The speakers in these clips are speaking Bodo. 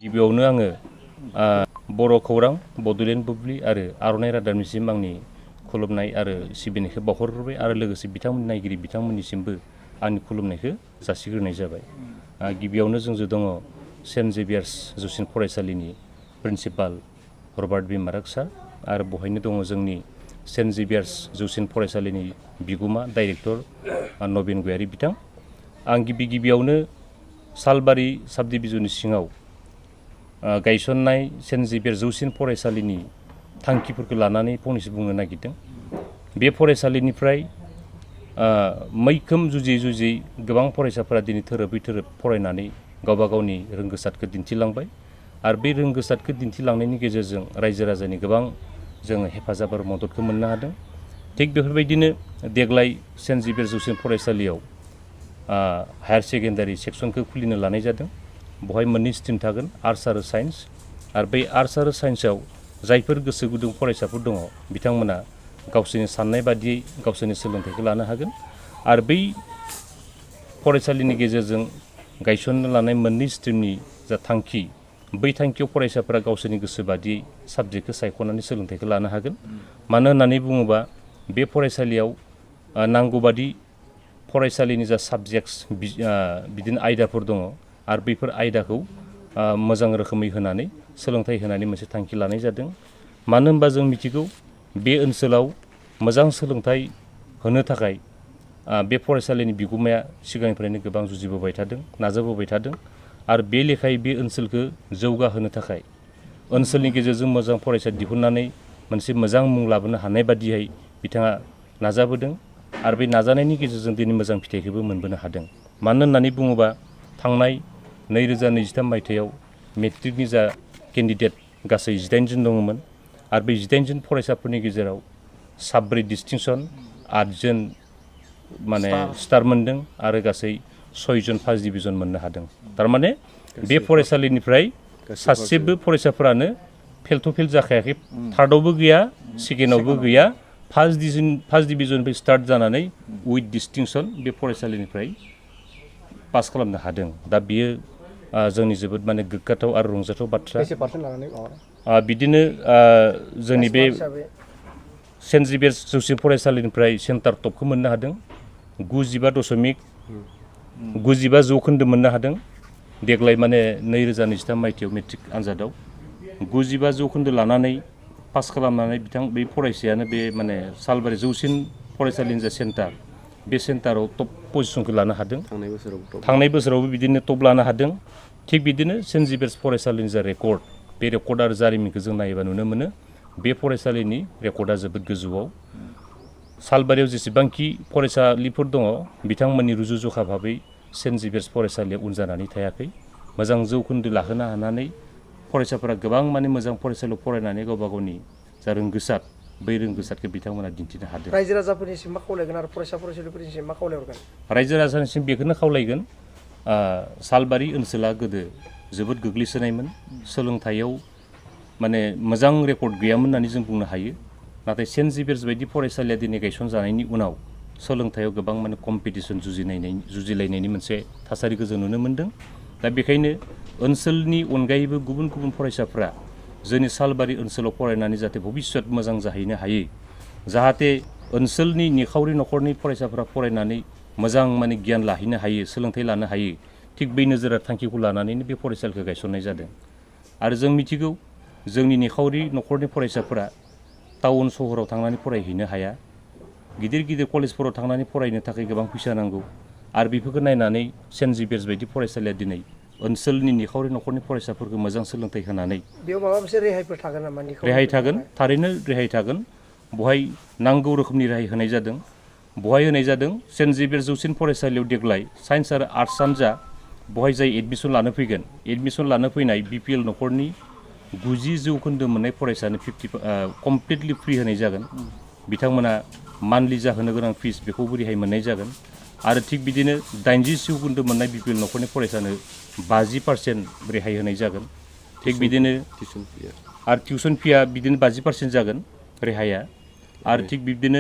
गिबियावनो आङो बर' खौरां बड'लेण्ड बुब्लि आरो आर'नाइ रादाबनिसिम आंनि खुलुमनाय आरो सिबिनायखौ बावहरग्रोबाय आरो लोगोसे बिथांमोननि नायगिरि बिथांमोननिसिमबो आंनि खुलुमनायखौ जासिग्रोनाय जाबाय। गिबियावनो जोंजों दङ सेन्ट जेभियार्स जौसिन फरायसालिनि प्रिन्सिपाल रबार्ट बि माराक सार आरो बहायनो दङ जोंनि सेन्ट जेभियार्स जौसिन फरायसालिनि बिगुमा डाइरेक्टर नबिन गयारी बिथां। आं गिबियावनो सालबारि साब डिभिजननि सिङाव गायसननाय सेन्ट जेभियार्स जौसिन फरायसालिनि थांखिफोरखौ लानानै फंनैसो बुंनो नागिरदों। बे फरायसालिनिफ्राय मैखोम जुजियै गोबां फरायसाफोरा दिनै थोरोबै थोरोब फरायनानै गावबा गावनि रोंगोसारखौ दिन्थिलांबाय आरो बे रोंगोसारखौ दिन्थिलांनायनि गेजेरजों रायजो राजानि गोबां जोङो हेफाजाब आरो मददखौ मोननो हादों। थिग बेफोरबायदिनो देग्लाय सेन्ट जेभियार्स जौसिन फरायसालियाव हायार सेकेन्डारि सेक्सनखौ खुलिनो लानाय जादों। बहाय मोननै स्ट्रिम थागोन, आर्ट्स आरो साइन्स। आरो बै आर्ट्स आरो साइन्सआव जायफोर गोसो गुदुं फरायसाफोर दङ बिथांमोना गावसोरनि साननाय बादियै गावसोरनि सोलोंथाइखौ लानो हागोन। आरो बै फरायसालिनि गेजेरजों गायसननो लानाय मोननै स्ट्रिमनि जा थांखि, बै थांखियाव फरायसाफोरा गावसोरनि गोसो बादियै साबजेक्टखौ सायख'नानै सोलोंथाइखौ लानो हागोन। मानो होननानै बुङोबा बे फरायसालियाव नांगौबादि फरायसालिनि जा साबजेक्टस बिदिनो आयदाफोर दङ आरो बैफोर आयदाखौ मोजां रोखोमै होनानै सोलोंथाइ होनानै मोनसे थांखि लानाय जादों। मानो होनबा जों मिथिगौ बे ओनसोलाव मोजां सोलोंथाइ होनो थाखाय बे फरायसालिनि बिगुमाया सिगांनिफ्रायनो गोबां जुजिबोबाय थादों, नाजाबोबाय थादों आरो बे लेखायै बे ओनसोलखौ जौगाहोनो थाखाय ओनसोलनि गेजेरजों मोजां फरायसा दिहुननानै मोनसे मोजां मुं लाबोनो हानाय बादियै बिथाङा नाजाबोदों आरो बे नाजानायनि गेजेरजों दिनै मोजां फिथाइखौबो मोनबोनो हादों। मानो होननानै बुङोबा थांनाय 2023 मायथाइयाव मेट्रिकनि जा केन्डिडेट गासै 18 जन दङमोन आरो बे 18 जन फरायसाफोरनि गेजेराव 7 डिस्टिंसन, 8 जन माने स्टार मोनदों आरो गासै 6 जन फार्स्ट डिभिजन मोननो हादों। थारमाने बे फरायसालिनिफ्राय सासेबो फरायसाफोरानो फेल टु फेल जाखायाखै, थार्डआवबो गैया, सेकेन्डआवबो गैया, फार्स्ट डिभिजननिफ्राय स्टार्ट जानानै उइथ डिस्टिंसन बे फरायसालिनिफ्राय पास खालामनो हादों। दा बियो जोंनि जोबोद माने गोग्गाथाव आरो रंजाथाव बाथ्रा। बिदिनो जोंनि बे सेन्ट जेभियार्स जौसिन फरायसालिनिफ्राय सेन्टार टपखौ मोननो हादों, 95.95 जौखोन्दो मोननो हादों। देग्लाय माने 2023 मायथाइयाव मेट्रिक आनजादाव 95 जौखोन्दो लानानै पास खालामनानै बे फरायसायानो बे माने सालबारि जौसिन फरायसालिनि जा सेन्टार, बे सेन्टाराव टप पजिसनखौ लानो हादों। थांनाय बोसोरावबो बिदिनो टप लानो हादों। थिग बिदिनो सेन्ट जेभियार्स फरायसालिनि जा रेकर्ड, बे रेकर्ड आरो जारिमिनखौ जों नायोबा नुनो मोनो बे फरायसालिनि रेकर्डआ जोबोद गोजौआव। सालबारियाव जेसेबांखि फरायसालिफोर दङ बिथांमोननि रुजुजखा भाबै सेन्ट जेभियार्स फरायसालिया उन जानानै थायाखै। मोजां जौखोन्दो लाहोनो हानानै फरायसाफोरा गोबां माने मोजां फरायसालियाव फरायनानै गावबा गावनि जा रोंगोसार, बै रोंगोसारखौ बिथांमोना दिन्थिनो हादों। रायजो राजाफोरनिसिम मा खावलायगोन आरो फरायसालिफोरनिसिम मा खावलायहरगोन? रायजो राजानिसिम बेखौनो खावलायगोन, सालबारि ओनसोला गोदो जोबोद गोग्लैसोनायमोन, सोलोंथाइयाव माने मोजां रेकर्ड गैयामोन होननानै जों बुंनो हायो। नाथाय सेन्ट जेभियार्स बायदि फरायसालिया दिनै गायसनजानायनि उनाव सोलोंथाइयाव गोबां माने कम्पिटिसन जुजिलायनायनि मोनसे थासारिखौ जों नुनो मोन्दों। दा बेखायनो ओनसोलनि अनगायैबो गुबुन गुबुन फरायसाफ्रा जोंनि सालबारि ओनसोलाव फरायनानै जाहाथे भबिष्यत मोजां जाहैनो हायो, जाहाथे ओनसोलनि निखावरि न'खरनि फरायसाफ्रा फरायनानै मोजां माने गियान लाहैनो हायो, सोलोंथाइ लानो हायो, थिग बै नोजोर थांखिखौ लानानैनो बे फरायसालिखौ गायसननाय जादों। आरो जों मिथिगौ जोंनि निखावरि न'खरनि फरायसाफोरा टाउन सहराव थांनानै फरायहैनो हाया, गिदिर गिदिर कलेजफोराव थांनानै फरायनो थाखाय गोबां फैसा नांगौ। आरो बेफोरखौ नायनानै सेन्ट जेभियार्स बायदि फरायसालिया दिनै ओनसोलनि निखावरि न'खरनि फरायसाफोरखौ मोजां सोलोंथाइ होनानै बेयाव माबा मोनसे रेहायफोर थागोन नामा? रेहाय थागोन, थारैनो रेहाय थागोन। बहाय नांगौ रोखोमनि रेहाय होनाय जादों। बहाय होनाय जादों सेन्ट जेभियार्स जौसिन फरायसालियाव देग्लाय साइन्स आरो आर्ट्सआनो जा बहाय जाय एडमिसन लानो फैगोन, एडमिसन लानो फैनाय BPL न'खरनि 90 जौखोन्दो मोननाय फरायसानो कमप्लिटलि फ्रि होनाय जागोन। बिथांमोना मान्थलि जाहोनो गोनां फिस बेखौबो रेहाय मोननाय जागोन। आरो थिग बिदिनो 80 जौखोन्दो मोननाय BPL न'खरनि फरायसानो 50% रेहाय होनाय जागोन। थिग बिदिनो आरो टिउसन फिया बिदिनो 50% जागोन रेहाया। आरो थिग बिदिनो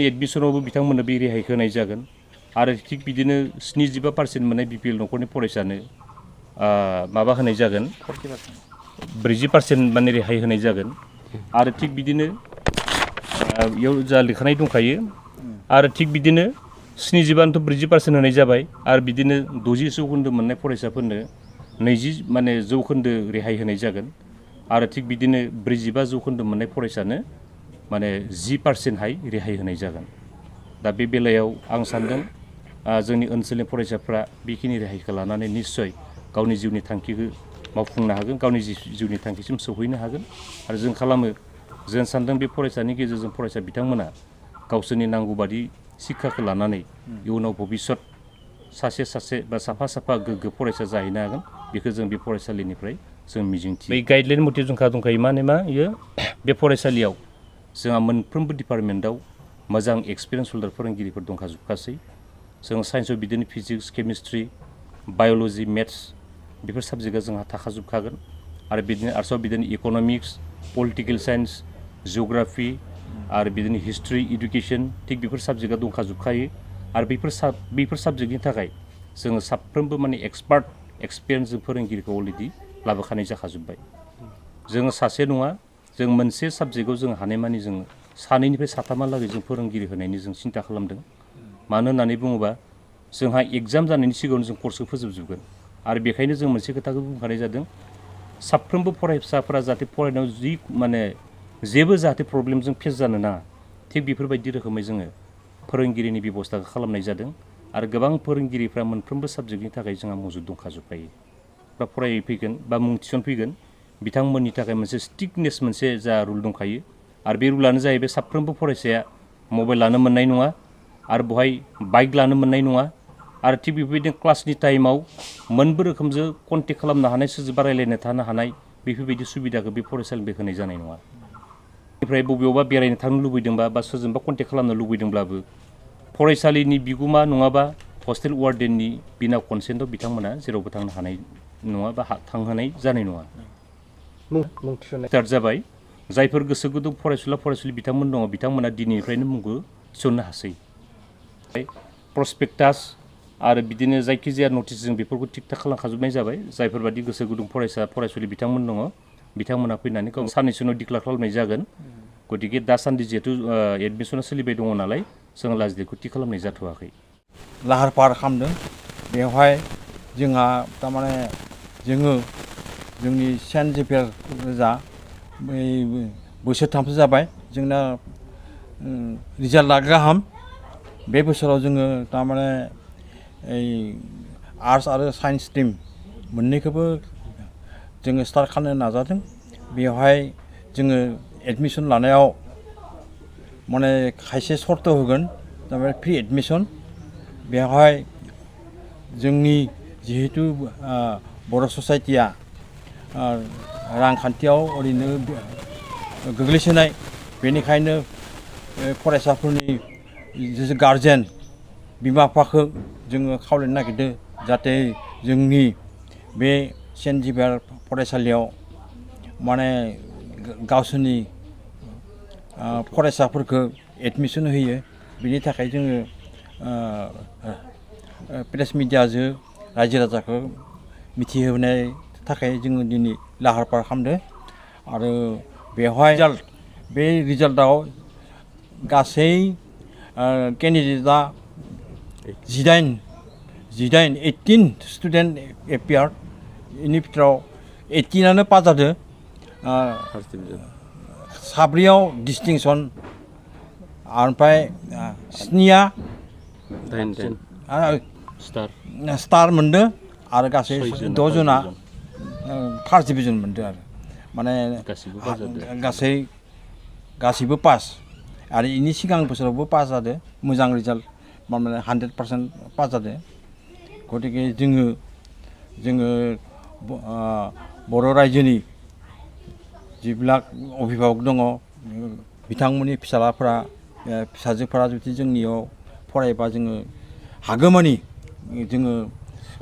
एडमिसनावबो बिथांमोननो बे रेहायखौ होनाय जागोन। आरो थिग बिदिनो 75% मोननाय BPL न'खरनि फरायसानो माबा होनाय जागोन 40% माने रेहाय होनाय जागोन आरो थिग बिदिनो इयाव जा लिरखानाय दंखायो आरो थिग बिदिनो 75 40% होनाय जाबाय आरो बिदिनो 60 जौखोन्दो मोननाय फरायसाफोरनो 20 माने जौखोन्दो रेहाय होनाय जागोन आरो थिग बिदिनो 45 जौखोन्दो मोननाय फरायसानो माने 10% हाय रेहाय होनाय जागोन दा बे बेलायाव आं सानदों जोंनि ओनसोलनि फरायसाफ्रा बेखिनि रेहायखौ लानानै निश्चय गावनि जिउनि थांखिखौ मावफुंनो हागोन गावनि जिउनि थांखिसिम सौहैनो हागोन आरो जों खालामो जों सानदों बे फरायसानि गेजेरजों फरायसा बिथांमोना गावसोरनि नांगौ बादि शिक्षाखौ लानानै इयुनाव भबिष्यत सासे बा साफा गोग्गो फरायसा जाहैनो हागोन बेखौ जों बे फरायसालिनिफ्राय जों मिजिंथियो बै गाइडलाइन मथे जोंहा दंखायो माने मा इयो बे फरायसालियाव जोंहा मोनफ्रोमबो डिपार्टमेन्टआव मोजां एक्सपिरियेन्स हल्डार फोरोंगिरिफोर दंखाजोबखासै जों साइन्सआव बिदिनो फिजिक्स केमिस्ट्रि बाय'लजि मेथ्स बेफोर साबजेक्टआ जोंहा थाखाजोबखागोन आरो बिदिनो आर्ट्सआव बिदिनो इक'नमिक्स पलिटिकेल साइन्स जिअ'ग्राफि आरो बिदिनो हिस्ट्रि इडुकेसन थिग बेफोर साबजेक्टआ दंखाजोबखायो आरो बेफोर साबजेक्टनि थाखाय जोङो साफ्रोमबो माने एक्सपार्ट एक्सपिरियेन्स जों फोरोंगिरिखौ अलरेडि लाबोखानाय जाखाजोब्बाय जोङो सासे नङा जों मोनसे साबजेक्टआव जों हानायमानि जों सानैनिफ्राय साथामहालागै जों फोरोंगिरि होनायनि जों सिन्था खालामदों मानो होननानै बुङोबा जोंहा एग्जाम जानायनि सिगाङावनो जों कर्सखौ फोजोबजोबगोन आरो बेखायनो जों मोनसे खोथाखौ बुंखानाय जादों साफ्रोमबो फरायसाफोरा जाहाथे फरायनायाव माने जेबो जाहाथे प्रब्लेमजों फेस जानो नाङा थिग बेफोरबायदि रोखोमै जोङो फोरोंगिरिनि बेब'स्थाखौ खालामनाय जादों आरो गोबां फोरोंगिरिफ्रा मोनफ्रोमबो साबजेक्टनि थाखाय जोंहा मौजुद दंखाजोबखायो बा फरायफैगोन बा मुं थिसनफैगोन बिथांमोननि थाखाय मोनसे स्ट्रिक्टनेस मोनसे जा रुल दंखायो आरो बे रुलानो जाहैबाय साफ्रोमबो फरायसाया मबाइल लानो मोननाय नङा आरो बेवहाय बाइक लानो मोननाय नङा आरो थिग बेबायदिनो क्लासनि टाइमाव मोनबो रोखोमजों कन्टेक्ट खालामनो हानाय सोरजोंबा रायलायनो थानो हानाय बेफोरबायदि सुबिदाखौ बे फरायसालिनिफ्राय होनाय जानाय नङा बेनिफ्राय बबेयावबा बेरायनो थांनो लुबैदोंबा बा सोरजोंबा कन्टेक्ट खालामनो लुबैदोंब्लाबो फरायसालिनि बिगुमा नङाबा हस्टेल वार्डेननि बिना कनसेन्टआव बिथांमोना जेरावबो थांनो हानाय नङा बा थांहोनाय जानाय नङा स्टार्ट जाबाय जायफोर गोसो गुदुं फरायसुला बिथांमोन दङ बिथांमोना दिनैनिफ्रायनो मुंखौ थिसननो हासै प्रसपेक्टास आरो बिदिनो जायखिजाया नटिस जों बेफोरखौ थिग थाक खालामखाजोबनाय जाबाय जायफोरबादि गोसो गुदुं फरायसुलि बिथांमोन दङ बिथांमोना फैनानै गाव साननैसो उनाव डिक्लेयार खालामनाय जागोन गतिके दासान्दि जिहेतु एडमिसना सोलिबाय दङ नालाय जों लास्ट डेटखौ थि खालामनाय जाथ'वाखै लाहार फाहार खालामदों बेवहाय जोंहा थारमाने जोंनि सेन्ट जेभियार जा बोसोरथामसो जाबाय जोंना रिजाल्टआ गाहाम बे बोसोराव जोङो थारमाने आर्ट्स आरो साइन्स स्ट्रिम मोननैखौबो जोङो स्टार्ट खालामनो नाजादों बेवहाय जोङो एडमिसन लानायाव माने खायसे सर्त होगोन थारमाने फ्रि एडमिसन बेवहाय जोंनि जिहेतु बर' ससाइटिया रांखान्थियाव ओरैनो गोग्लैसोनाय बेनिखायनो फरायसाफोरनि गार्जेन बिमा बिफाखौ जोङो खावलायनो नागिरदों जाहाथे जोंनि बे सेन्ट जेभियार फरायसालियाव माने गावसोरनि फरायसाफोरखौ एडमिसन होयो बिनि थाखाय जोङो प्रेस मिडियाजों रायजो राजाखौ मिथिहोनाय थाखाय जोङो दिनै लाहार फाहार खालामदों आरो बेवहाय बे रिजाल्टआव गासै केन्डिडेटआ 18 स्टुडेन्ट एपियार बेनि भितराव 18आनो पास जादों साब्रैयाव डिस्टिंसन ओमफ्राय 7आ स्टार मोनदों आरो गासै 6 जना फार्स्ट डिभिजन मोनदों आरो माने गासैबो पास आरो इनि सिगां बोसोरावबो पास जादों मोजां रिजाल्ट माने 100% पास जादों गतिके जोङो बर' रायजोनि जिबिलाक अभिभाबक दङ बिथांमोननि फिसाजोफोरा जुदि जोंनियाव फरायबा जोङो हागौमानि जोङो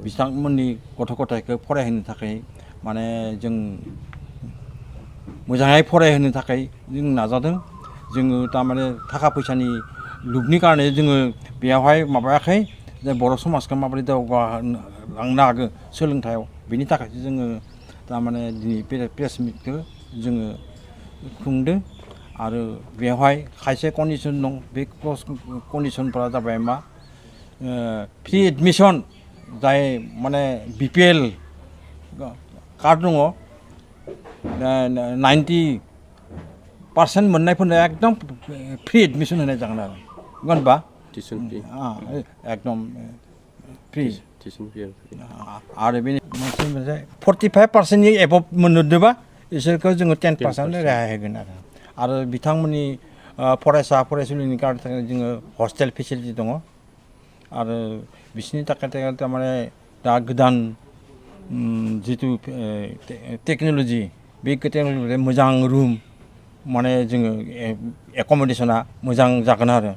बिथांमोननि गथ' गथायखौ फरायहोनो थाखाय माने जों मोजाङै फरायहोनो थाखाय जों नाजादों जोङो थारमाने थाखा फैसानि लुबनि कारणे जोङो बेयावहाय माबायाखै जे बर' समाजखौ माबोरै दावगालांनो हागोन सोलोंथायाव बेनि थाखायसो जोङो थारमाने दिनै प्रेस मिटखौ जोङो खुंदों आरो बेवहाय खायसे कन्डिसन दं बे कन्डिसनफोरा जाबाय मा फ्रि एडमिसन जाय माने BPL कार्ड दङ 90% मोननायफोरनो एकदम फ्रि एडमिसन होनाय जागोन आरो नङा होनबा टिउसन फी एकदम फ्रि टिउसन फी आरो बेनि मोनसे 45%नि एबभ मोनदोंबा बिसोरखौ जोङो 10% रेहाय होगोन आरो बिथांमोननि फरायसा फरायसुलिनि थाखाय जोङो हस्टेल फेसिलिटि दङ आरो बिसोरनि थाखाय थारमाने दा गोदान जितु टेक्न'लजि बे टेक्न'लजि मोजां रुम माने जोङो एकमडेसना मोजां जागोन आरो